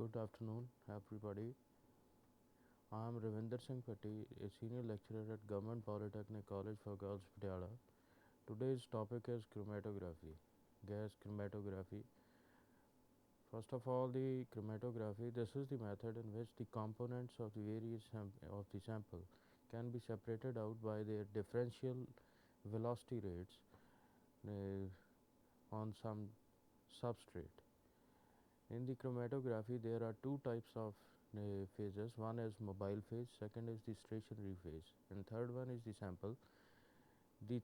Good afternoon, everybody. I am Ravinder Singh Patti, a senior lecturer at Government Polytechnic College for Girls, Patiala. Today's topic is chromatography, gas chromatography. First of all, the chromatography. This is the method in which the components of the various of the sample can be separated out by their differential velocity rates on some substrate. In the chromatography, there are two types of phases. One is mobile phase, second is the stationary phase, and third one is the sample. The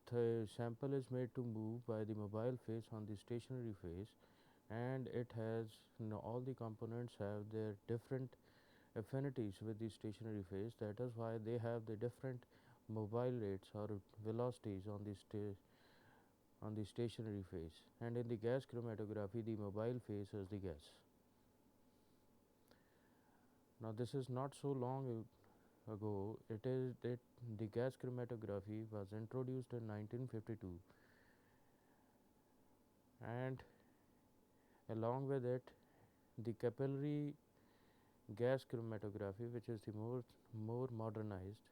sample is made to move by the mobile phase on the stationary phase, and it has all the components have their different affinities with the stationary phase. That is why they have the different mobile rates or velocities on the stationary phase. And in the gas chromatography, the mobile phase is the gas. Now this is not so long ago. The gas chromatography was introduced in 1952, and along with it, the capillary gas chromatography, which is the more modernized.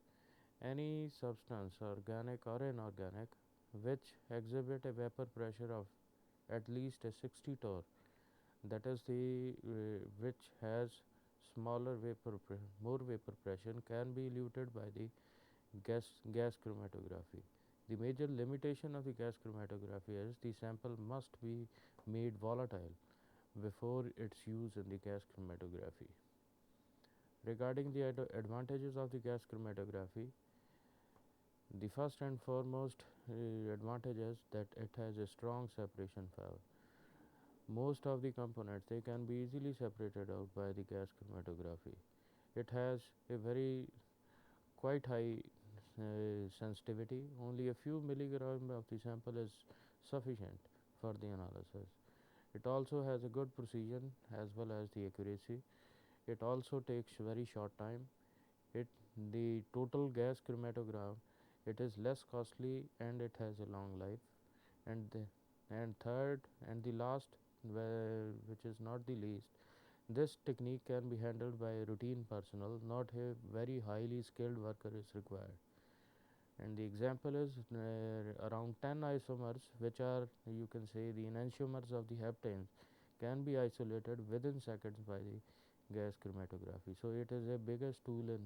Any substance, organic or inorganic, which exhibit a vapor pressure of at least a 60 torr, that is the which has more vapor pressure, can be eluted by the gas chromatography. The major limitation of the gas chromatography is the sample must be made volatile before its use in the gas chromatography. Regarding the advantages of the gas chromatography, the first and foremost advantage is that it has a strong separation power. Most of the components, they can be easily separated out by the gas chromatography. It has a very quite high sensitivity. Only a few milligram of the sample is sufficient for the analysis. It also has a good precision as well as the accuracy. It also takes very short time. The total gas chromatograph, it is less costly and it has a long life. And third and the last, which is not the least, this technique can be handled by routine personnel. Not a very highly skilled worker is required. And the example is around 10 isomers, which are, you can say, the enantiomers of the heptanes, can be isolated within seconds by the gas chromatography. So it is a biggest tool in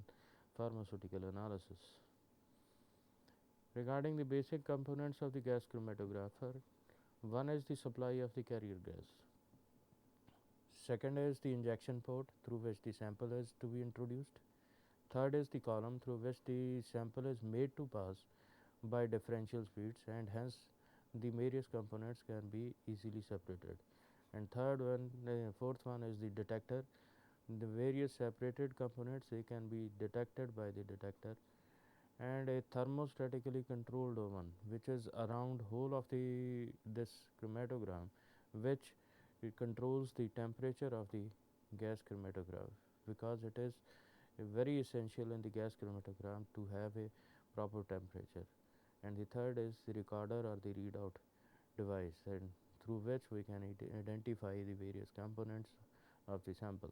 pharmaceutical analysis. Regarding the basic components of the gas chromatographer, one is the supply of the carrier gas. Second is the injection port through which the sample is to be introduced. Third is the column through which the sample is made to pass by differential speeds, and hence the various components can be easily separated. And fourth one is the detector. The various separated components, they can be detected by the detector. And a thermostatically controlled oven, which is around whole of this chromatogram, which it controls the temperature of the gas chromatograph, because it is very essential in the gas chromatogram to have a proper temperature. And the third is the recorder or the readout device, and through which we can identify the various components of the sample.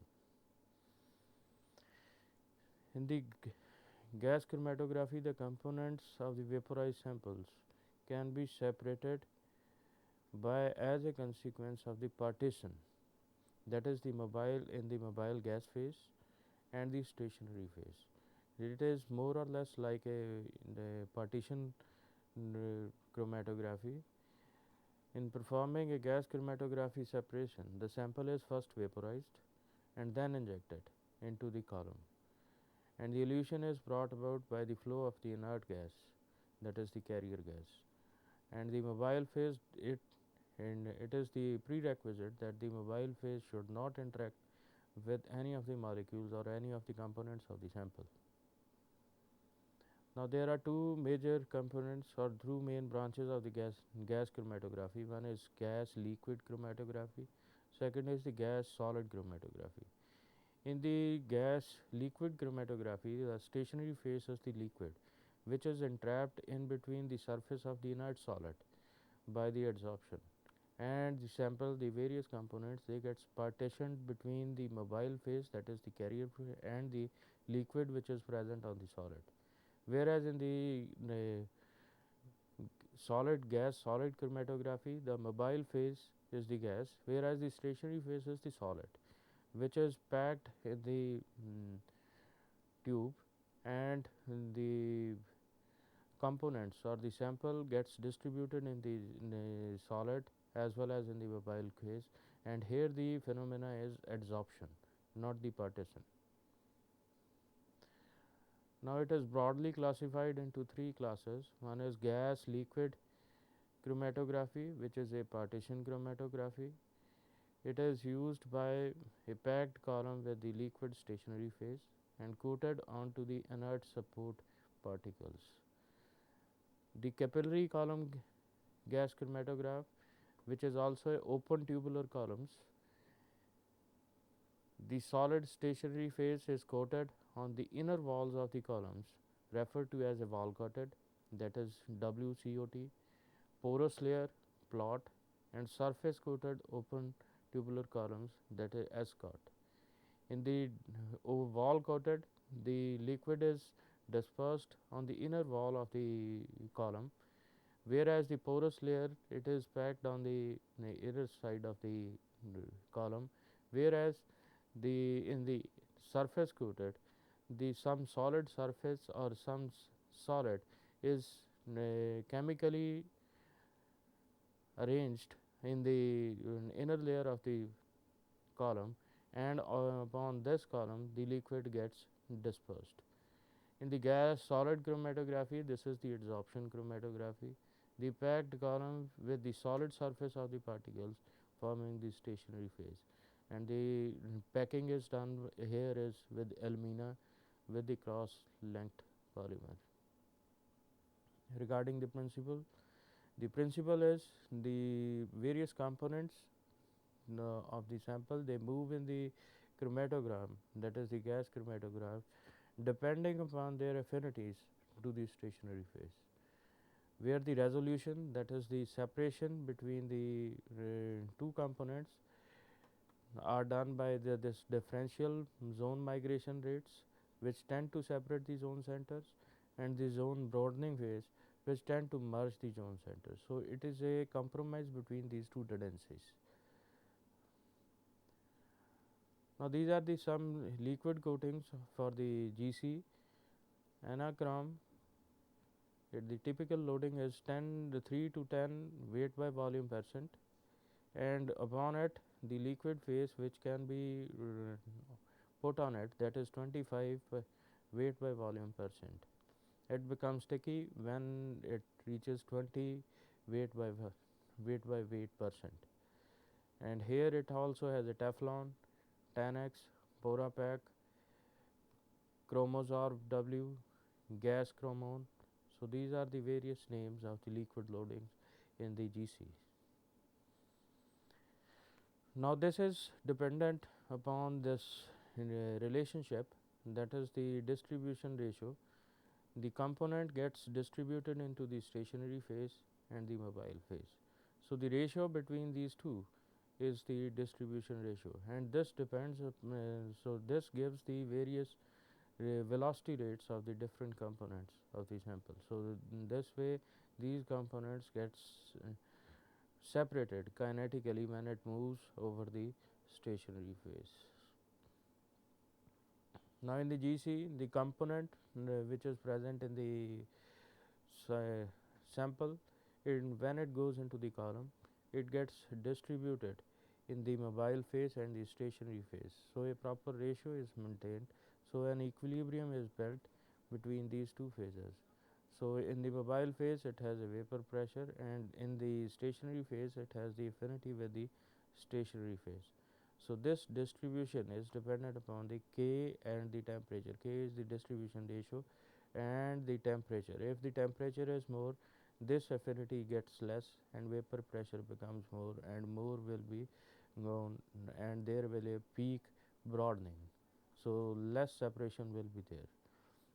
In the gas chromatography, the components of the vaporized samples can be separated by as a consequence of the partition, that is the mobile gas phase and the stationary phase. It is more or less like the partition chromatography. In performing a gas chromatography separation, the sample is first vaporized and then injected into the column, and the elution is brought about by the flow of the inert gas, that is the carrier gas. And the mobile phase, it is the prerequisite that the mobile phase should not interact with any of the molecules or any of the components of the sample. Now there are two major components or two main branches of the gas chromatography. One is gas liquid chromatography, second is the gas solid chromatography. In the gas liquid chromatography, the stationary phase is the liquid, which is entrapped in between the surface of the inert solid by the adsorption, and the sample, the various components, they gets partitioned between the mobile phase, that is the carrier phase, and the liquid which is present on the solid. Whereas in the solid chromatography, the mobile phase is the gas, whereas the stationary phase is the solid, which is packed in the tube, and the components or the sample gets distributed in the solid as well as in the mobile phase, and here the phenomena is adsorption, not the partition. Now it is broadly classified into three classes. One is gas liquid chromatography, which is a partition chromatography. It is used by a packed column with the liquid stationary phase and coated onto the inert support particles. The capillary column gas chromatograph, which is also open tubular columns. The solid stationary phase is coated on the inner walls of the columns, referred to as a wall coated, that is WCOT, porous layer, plot, and surface coated open tubular columns, that is SCOT. In the wall coated, the liquid is dispersed on the inner wall of the column, whereas the porous layer, it is packed on the inner side of the column, whereas in the surface coated, the some solid surface or some solid is chemically arranged in the inner layer of the column, and upon this column the liquid gets dispersed. In the gas solid chromatography, this is the adsorption chromatography. The packed column with the solid surface of the particles forming the stationary phase, and the packing is done here is with alumina with the cross linked polymer. Regarding the principle is the various components of the sample, they move in the chromatogram, that is the gas chromatograph, depending upon their affinities to the stationary phase, where the resolution, that is the separation between the two components, are done by this differential zone migration rates, which tend to separate the zone centers, and the zone broadening phase, which tend to merge the zone centers. So it is a compromise between these two tendencies. Now these are the some liquid coatings for the GC. Anachrom, the typical loading is 3 to 10 weight by volume percent, and upon it the liquid phase which can be put on it, that is 25 weight by volume percent. It becomes sticky when it reaches 20 weight by weight percent. And here it also has a Teflon, Tanex, Porapack, Chromosorb W, gas chromone. So these are the various names of the liquid loadings in the GC. Now this is dependent upon this relationship, that is the distribution ratio. The component gets distributed into the stationary phase and the mobile phase. So the ratio between these two is the distribution ratio, and this depends so this gives the various velocity rates of the different components of the sample. So in this way these components gets separated kinetically when it moves over the stationary phase. Now in the GC, the component which is present in the sample, when it goes into the column, it gets distributed in the mobile phase and the stationary phase. So a proper ratio is maintained, so an equilibrium is built between these two phases. So in the mobile phase it has a vapor pressure, and in the stationary phase it has the affinity with the stationary phase. So this distribution is dependent upon the K and the temperature. K is the distribution ratio and the temperature. If the temperature is more, this affinity gets less and vapor pressure becomes more, and more will be gone, and there will be a peak broadening. So less separation will be there.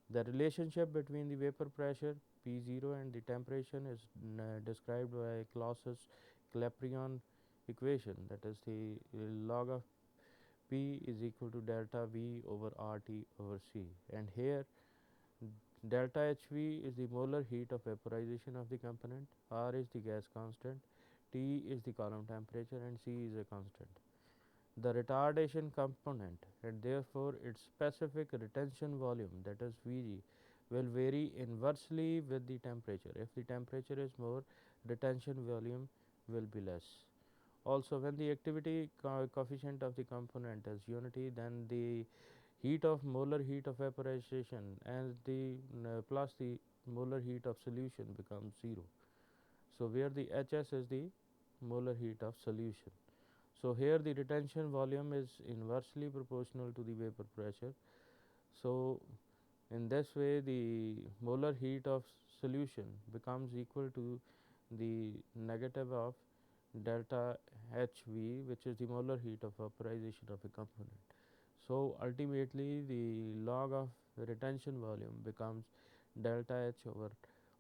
The relationship between the vapor pressure P0 and the temperature is described by Clausius Clapeyron equation, that is the log of P is equal to delta V over RT over C, and here delta HV is the molar heat of vaporization of the component, R is the gas constant, T is the column temperature, and C is a constant. The retardation component and therefore its specific retention volume, that is Vg, will vary inversely with the temperature. If the temperature is more, retention volume will be less. Also, when the activity coefficient of the component is unity, then the molar heat of vaporization and the plus the molar heat of solution becomes 0. So where the Hs is the molar heat of solution. So here the retention volume is inversely proportional to the vapor pressure. So in this way the molar heat of solution becomes equal to the negative of delta HV, which is the molar heat of vaporization of a component. So ultimately the log of retention volume becomes delta H over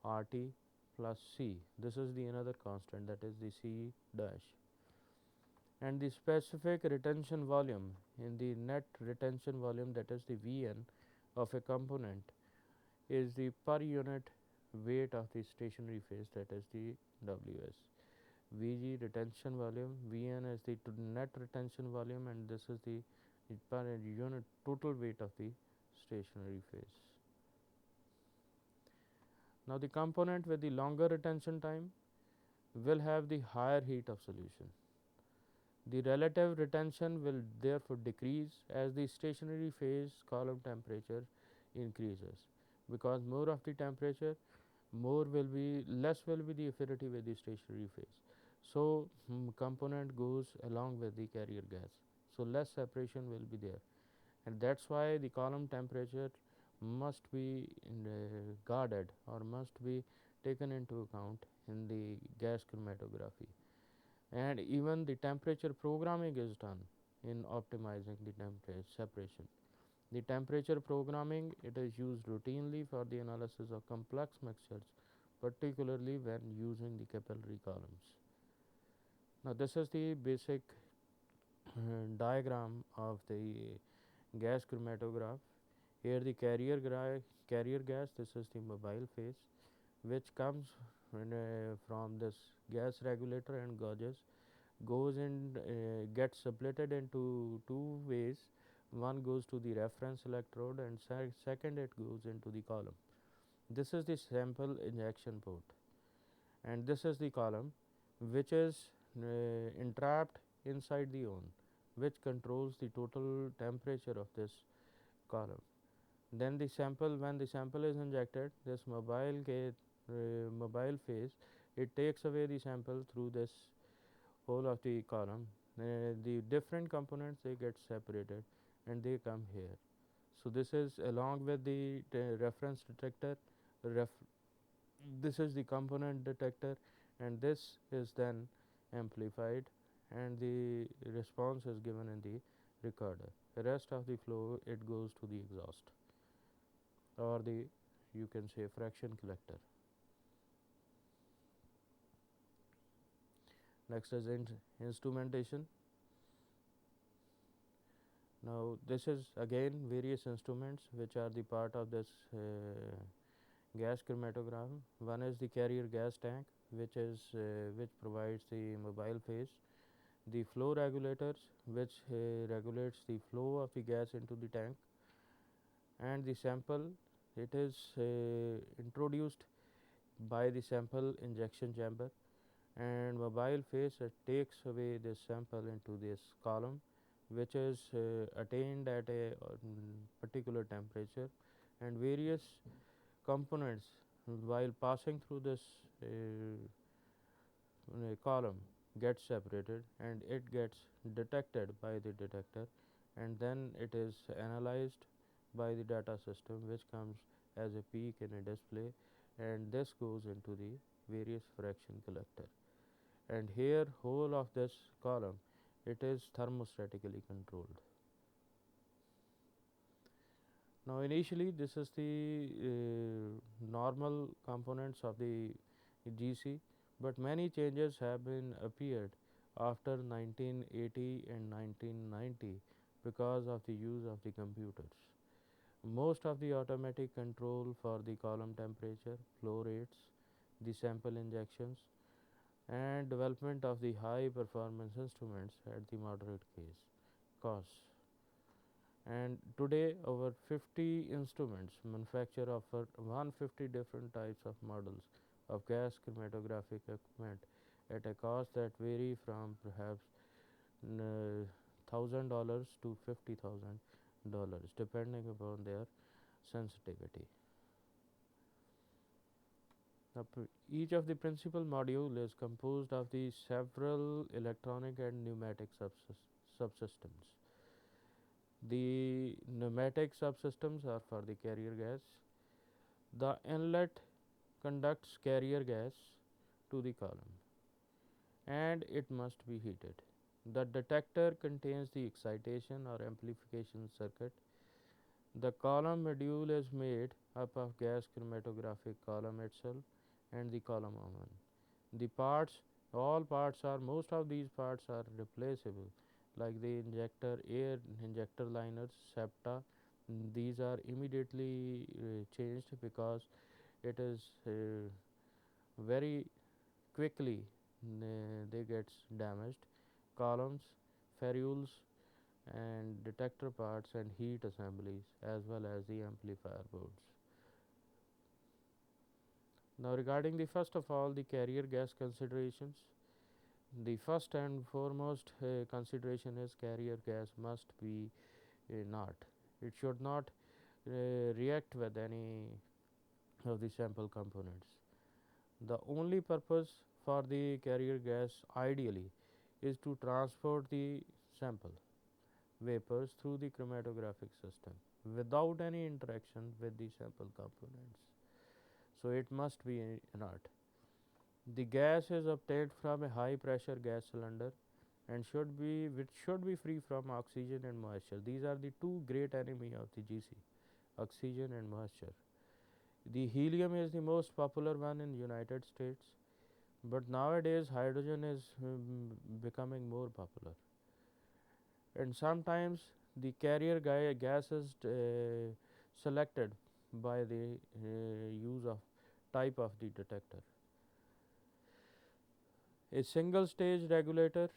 RT plus C. This is the another constant, that is the C dash. And the specific retention volume in the net retention volume, that is the Vn of a component, is the per unit weight of the stationary phase, that is the Ws. Vg retention volume, Vn is the net retention volume, and this is the per unit total weight of the stationary phase. Now the component with the longer retention time will have the higher heat of solution. The relative retention will therefore decrease as the stationary phase column temperature increases, because more of the temperature, less will be the affinity with the stationary phase. So component goes along with the carrier gas, so less separation will be there, and that's why the column temperature must be guarded or must be taken into account in the gas chromatography. And even the temperature programming is done in optimizing the temperature separation. The temperature programming, it is used routinely for the analysis of complex mixtures, particularly when using the capillary columns. Now this is the basic diagram of the gas chromatograph. Here the carrier gas, this is the mobile phase, which comes from this gas regulator and goes in, gets splitted into two ways. One goes to the reference electrode, and second it goes into the column. This is the sample injection port, and this is the column which is entrapped inside the urn, which controls the total temperature of this column. Then when the sample is injected, this mobile phase, it takes away the sample through this hole of the column. The different components, they get separated and they come here. So this is along with the reference detector. This is the component detector, and this is then amplified, and the response is given in the recorder. The rest of the flow, it goes to the exhaust, or the, you can say, fraction collector. Next is instrumentation. Now this is again various instruments which are the part of this gas chromatograph. One is the carrier gas tank, which provides the mobile phase. The flow regulators, which regulates the flow of the gas into the tank, and the sample, it is introduced by the sample injection chamber, and mobile phase, it takes away this sample into this column, which is attained at a particular temperature, and various components, while passing through this column, gets separated, and it gets detected by the detector, and then it is analyzed by the data system, which comes as a peak in a display, and this goes into the various fraction collector. And here whole of this column, it is thermostatically controlled. Now initially this is the normal components of the GC, but many changes have been appeared after 1980 and 1990 because of the use of the computers. Most of the automatic control for the column temperature, flow rates, the sample injections, and development of the high performance instruments at the moderate costs. And today, over 50 instruments manufacture offer 150 different types of models of gas chromatographic equipment at a cost that vary from perhaps $1,000 to $50,000 depending upon their sensitivity. Each of the principal module is composed of the several electronic and pneumatic subsystems. The pneumatic subsystems are for the carrier gas. The inlet conducts carrier gas to the column and it must be heated. The detector contains the excitation or amplification circuit. The column module is made up of gas chromatographic column itself and the column oven. The parts, most of these parts are replaceable, like the injector, air injector liners, septa. These are immediately changed because it is very quickly they get damaged. Columns, ferrules, and detector parts and heat assemblies, as well as the amplifier boards. Now, regarding the first of all the carrier gas considerations, the first and foremost consideration is carrier gas must be not. It should not react with any of the sample components. The only purpose for the carrier gas ideally is to transport the sample vapors through the chromatographic system without any interaction with the sample components. So it must be inert. The gas is obtained from a high pressure gas cylinder and which should be free from oxygen and moisture. These are the two great enemy of the GC, oxygen and moisture. The helium is the most popular one in United States, but nowadays hydrogen is becoming more popular. And sometimes the carrier gas is selected by the use of type of the detector. A single stage regulator,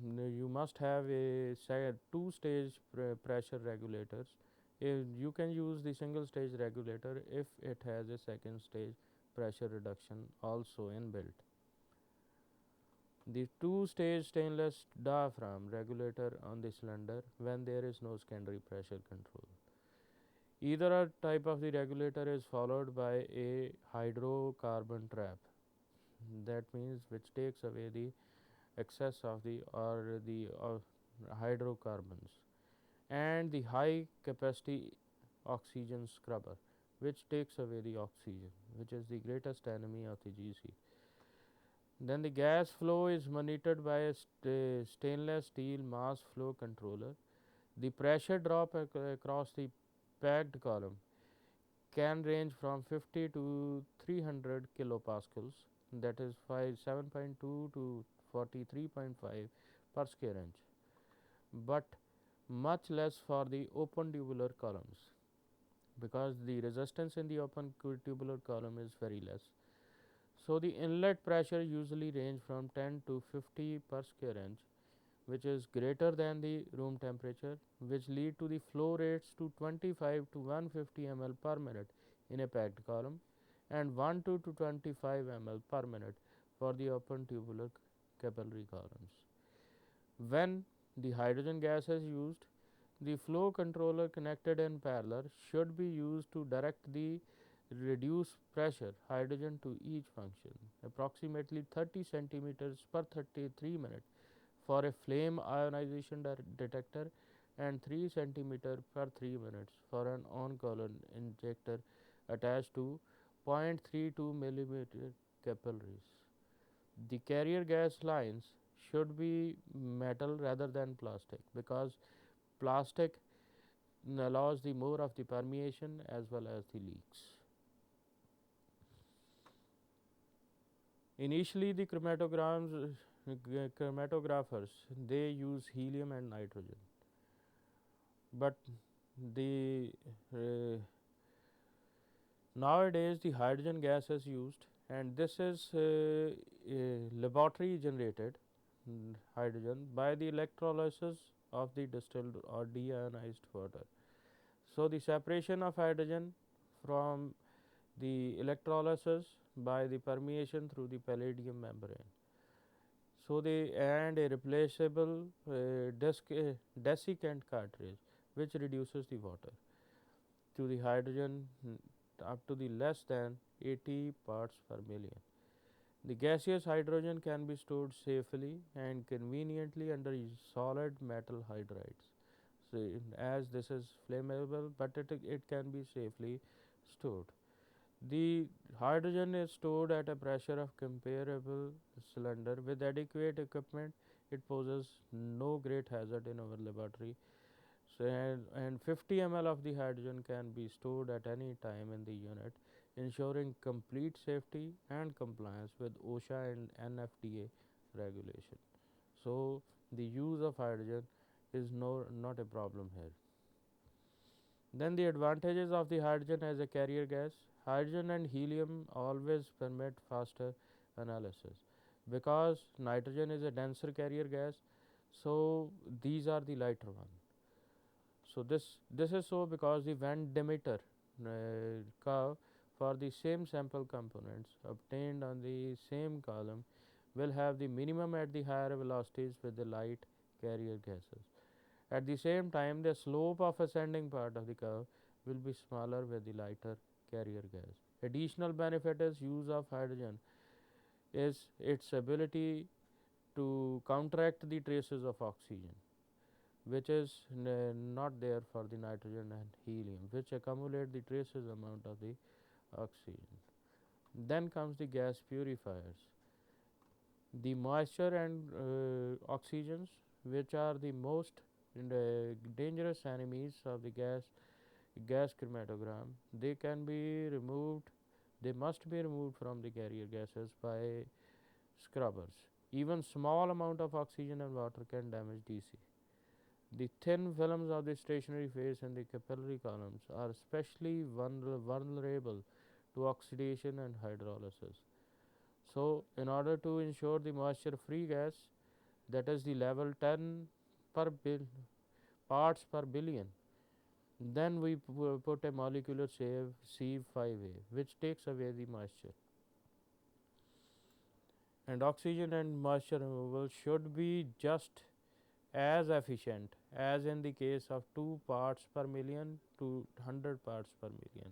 you must have a two stage pressure regulators. You can use the single stage regulator if it has a second stage pressure reduction also inbuilt. The two stage stainless diaphragm regulator on the cylinder when there is no secondary pressure control. Either a type of the regulator is followed by a hydrocarbon trap, that means which takes away the excess of the hydrocarbons, and the high capacity oxygen scrubber, which takes away the oxygen, which is the greatest enemy of the GC. Then the gas flow is monitored by a stainless steel mass flow controller. The pressure drop across the packed column can range from 50 to 300 kilopascals, that is 7.2 to 43.5 per square inch, but much less for the open tubular columns because the resistance in the open tubular column is very less. So the inlet pressure usually range from 10 to 50 per square inch, which is greater than the room temperature, which lead to the flow rates to 25 to 150 ml per minute in a packed column and 1 to 25 ml per minute for the open tubular capillary columns. When the hydrogen gas is used, the flow controller connected in parallel should be used to direct the reduced pressure hydrogen to each function, approximately 30 centimeters per 33 minutes for a flame ionization detector and 3 centimeter per 3 minutes for an on-column injector attached to 0.32 millimeter capillaries. The carrier gas lines should be metal rather than plastic because plastic allows the more of the permeation as well as the leaks. Initially, the chromatograms chromatographers, they use helium and nitrogen. But the nowadays the hydrogen gas is used, and this is laboratory generated hydrogen by the electrolysis of the distilled or deionized water. So the separation of hydrogen from the electrolysis by the permeation through the palladium membrane. So they and a replaceable desiccant cartridge which reduces the water to the hydrogen up to the less than 80 parts per million. The gaseous hydrogen can be stored safely and conveniently under solid metal hydrides. So, as this is flammable, but it can be safely stored. The hydrogen is stored at a pressure of comparable cylinder with adequate equipment. It poses no great hazard in our laboratory. So, and 50 ml of the hydrogen can be stored at any time in the unit, ensuring complete safety and compliance with OSHA and NFDA regulation. So, the use of hydrogen is not a problem here. Then the advantages of the hydrogen as a carrier gas. Hydrogen and helium always permit faster analysis because nitrogen is a denser carrier gas, so these are the lighter one. So this is so because the Venn diameter curve for the same sample components obtained on the same column will have the minimum at the higher velocities with the light carrier gases. At the same time, the slope of ascending part of the curve will be smaller with the lighter carrier gas. Additional benefit is use of hydrogen is its ability to counteract the traces of oxygen, which is not there for the nitrogen and helium, which accumulate the traces amount of the oxygen. Then comes the gas purifiers. The moisture and oxygens, which are the most dangerous enemies of the gas chromatogram, they can be removed. They must be removed from the carrier gases by scrubbers. Even small amount of oxygen and water can damage DC. The thin films of the stationary phase and the capillary columns are especially vulnerable to oxidation and hydrolysis. So, in order to ensure the moisture-free gas, that is the level 10 per parts per billion, then we put a molecular sieve 5A, which takes away the moisture. And oxygen and moisture removal should be just as efficient as in the case of 2 parts per million to 100 parts per million,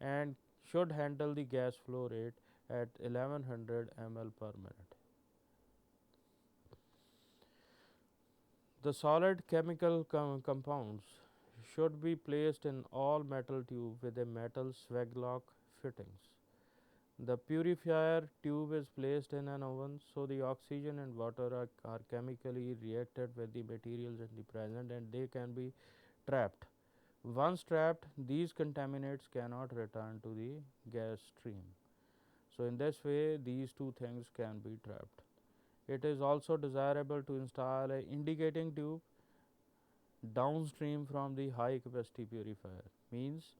and should handle the gas flow rate at 1100 ml per minute. The solid chemical compounds should be placed in all metal tube with a metal swaglock fittings. The purifier tube is placed in an oven, so the oxygen and water are chemically reacted with the materials in the present and they can be trapped. Once trapped, these contaminants cannot return to the gas stream. So, in this way, these two things can be trapped. It is also desirable to install an indicating tube downstream from the high capacity purifier. Means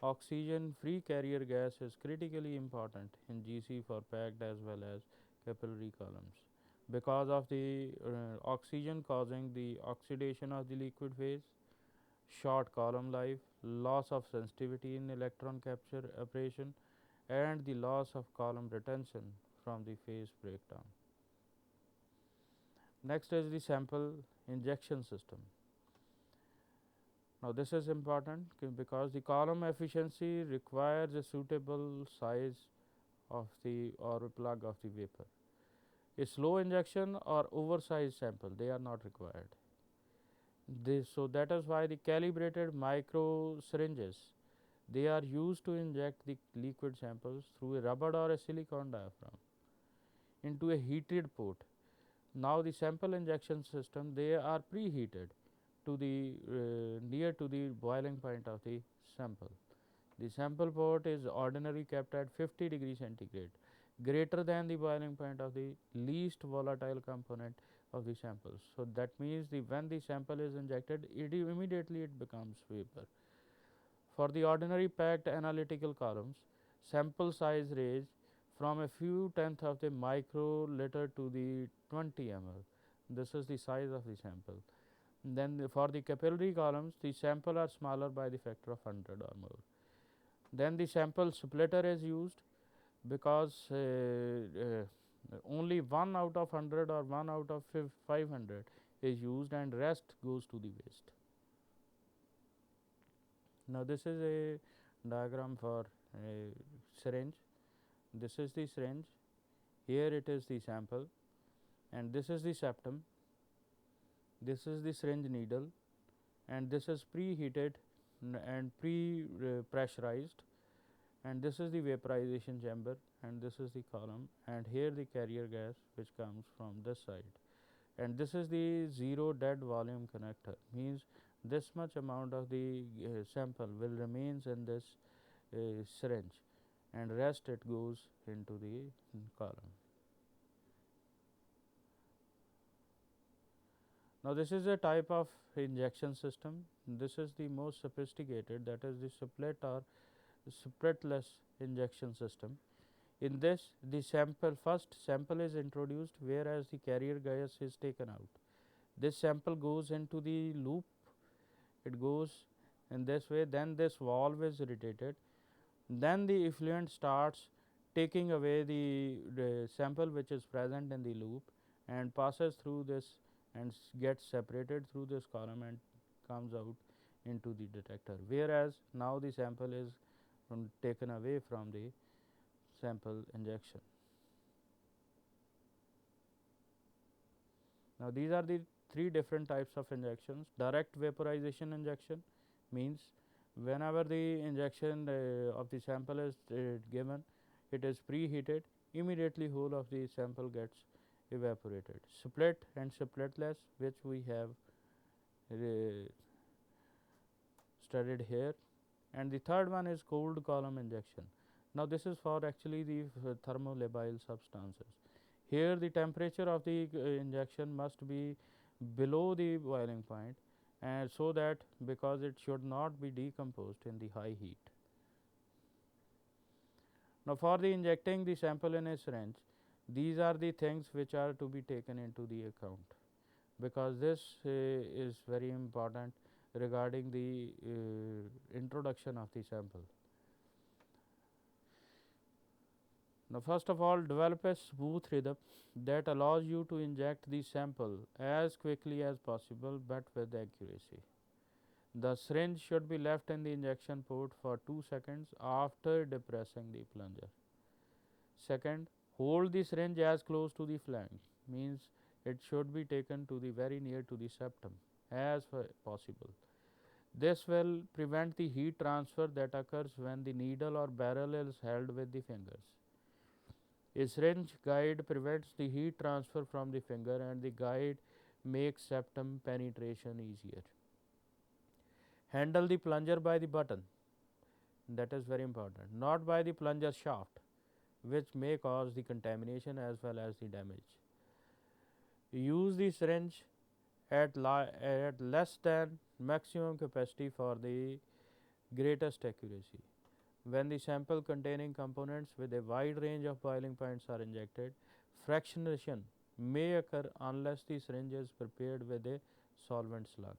oxygen free carrier gas is critically important in GC for packed as well as capillary columns because of the oxygen causing the oxidation of the liquid phase, short column life, loss of sensitivity in electron capture operation, and the loss of column retention from the phase breakdown. Next is the sample injection system. Now, this is important because the column efficiency requires a suitable size of the or plug of the vapor. A slow injection or oversized sample, they are not required. So that is why the calibrated micro syringes, they are used to inject the liquid samples through a rubber or a silicone diaphragm into a heated port. Now the sample injection system, they are preheated to the near to the boiling point of the sample. The sample port is ordinarily kept at 50 degrees centigrade, greater than the boiling point of the least volatile component of the sample. So that means when the sample is injected, immediately it becomes vapor. For the ordinary packed analytical columns, sample size range from a few tenth of the microliter to the 20 ml. This is the size of the sample. Then for the capillary columns, the sample are smaller by the factor of 100 or more. Then the sample splitter is used because only 1 out of 100 or 1 out of 500 is used and rest goes to the waste. Now this is a diagram for a syringe. This is the syringe. Here it is the sample, and this is the septum. This is the syringe needle, and this is preheated and pressurized, and this is the vaporization chamber, and this is the column, and here the carrier gas which comes from this side, and this is the zero dead volume connector, means this much amount of the sample will remains in this syringe, and rest it goes into the column. Now this is a type of injection system. This is the most sophisticated, that is the split or splitless injection system. In this, the first sample is introduced, whereas the carrier gas is taken out. This sample goes into the loop, it goes in this way, then this valve is irritated, then the effluent starts taking away the sample which is present in the loop and passes through this and gets separated through this column and comes out into the detector, whereas now the sample is taken away from the sample injection. Now these are the three different types of injections. Direct vaporization injection means whenever the injection of the sample is given, it is preheated, immediately whole of the sample gets evaporated. Split and splitless, which we have studied here, and the third one is cold column injection. Now this is for actually the thermolabile substances. Here the temperature of the injection must be below the boiling point, and so that because it should not be decomposed in the high heat. Now for the injecting the sample in a syringe, these are the things which are to be taken into the account, because this is very important regarding the introduction of the sample. Now first of all, develop a smooth rhythm that allows you to inject the sample as quickly as possible but with accuracy. The syringe should be left in the injection port for 2 seconds after depressing the plunger. Second, hold the syringe as close to the flange, means it should be taken to the very near to the septum as possible. This will prevent the heat transfer that occurs when the needle or barrel is held with the fingers. A syringe guide prevents the heat transfer from the finger, and the guide makes septum penetration easier. Handle the plunger by the button, that is very important, not by the plunger shaft, which may cause the contamination as well as the damage. Use the syringe at less than maximum capacity for the greatest accuracy. When the sample containing components with a wide range of boiling points are injected, fractionation may occur unless the syringe is prepared with a solvent slug,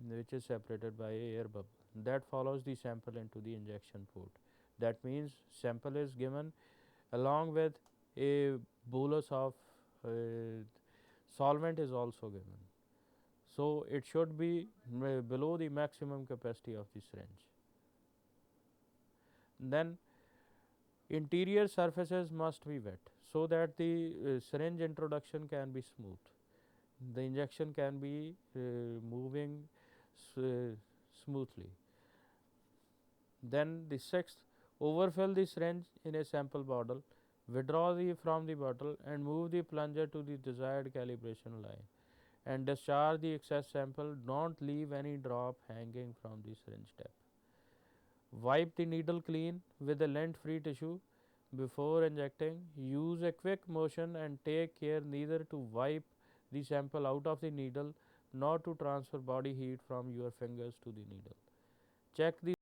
which is separated by a air bubble that follows the sample into the injection port. That means sample is given along with a bolus of solvent is also given. So it should be below the maximum capacity of the syringe. Then interior surfaces must be wet so that the syringe introduction can be smooth. The injection can be moving smoothly. Then the sixth, overfill the syringe in a sample bottle, withdraw from the bottle and move the plunger to the desired calibration line and discharge the excess sample. Don't leave any drop hanging from the syringe tip. Wipe the needle clean with a lint-free tissue Before injecting, use a quick motion and take care neither to wipe the sample out of the needle nor to transfer body heat from your fingers to the needle. Check the